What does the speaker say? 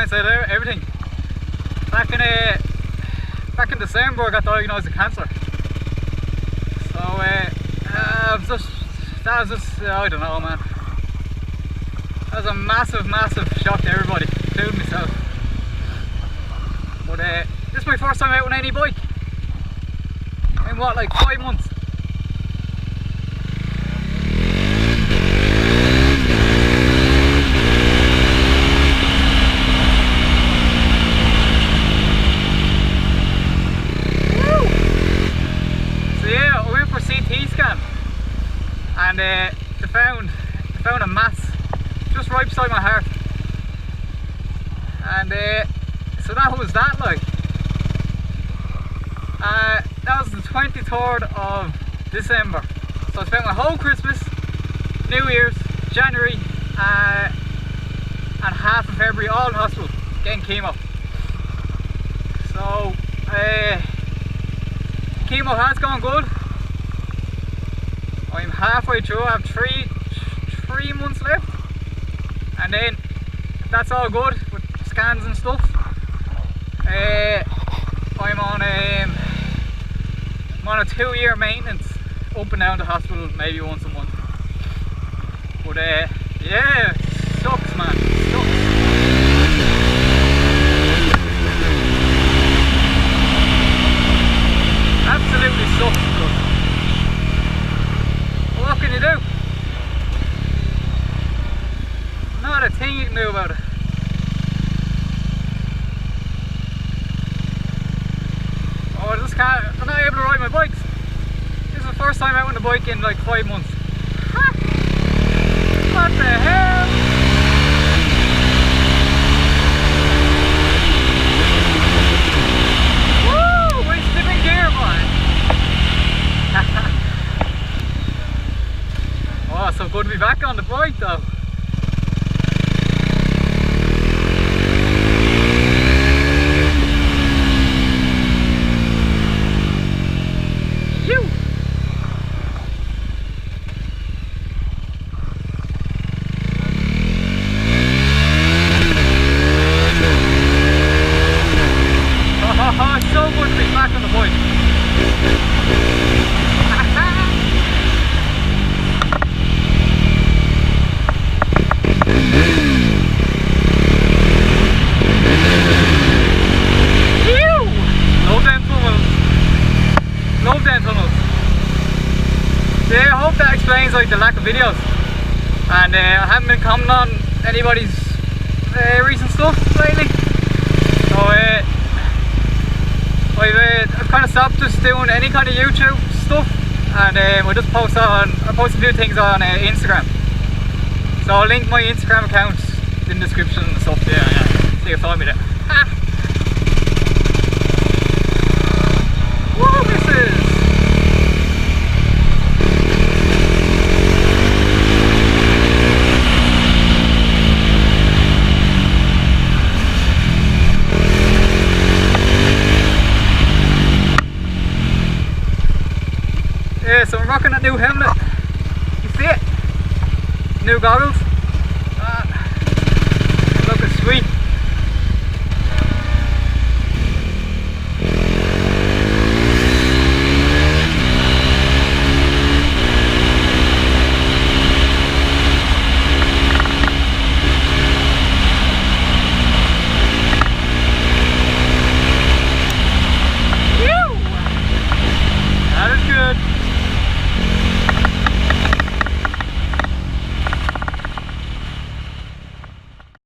hindsight everything. Back in December I got diagnosed with cancer. So that was just I don't know, man. That was a massive shock to everybody, including myself. But this is my first time out on any bike in what, like 5 months. And they found a mass just right beside my heart, and so that was that, like. That was the 23rd of December, so I spent my whole Christmas, New Year's, January and half of February all in hospital getting chemo. So chemo has gone good. I'm halfway through. I have three months left, and then if that's all good with scans and stuff, I'm on a 2-year maintenance up and down the hospital maybe once a month. But yeah, it sucks, man, it sucks. Absolutely sucks. What can you do? Not a thing you can do about it. Oh, I just can't, I'm not able to ride my bikes. This is the first time out on the bike in like 5 months. Ha! What the hell? Woo! We're slipping gear, man. Oh, so good to be back on the bike though. Phew. Oh, it's so good to be back on the bike. Yeah, I hope that explains like the lack of videos, and I haven't been commenting on anybody's recent stuff lately, so I've kind of stopped just doing any kind of YouTube stuff, and I just post a few things on Instagram, so I'll link my Instagram account in the description and stuff. Yeah, so you can find me there. Whoa, missus! Yeah, so I'm rocking that new helmet. You see it? New goggles.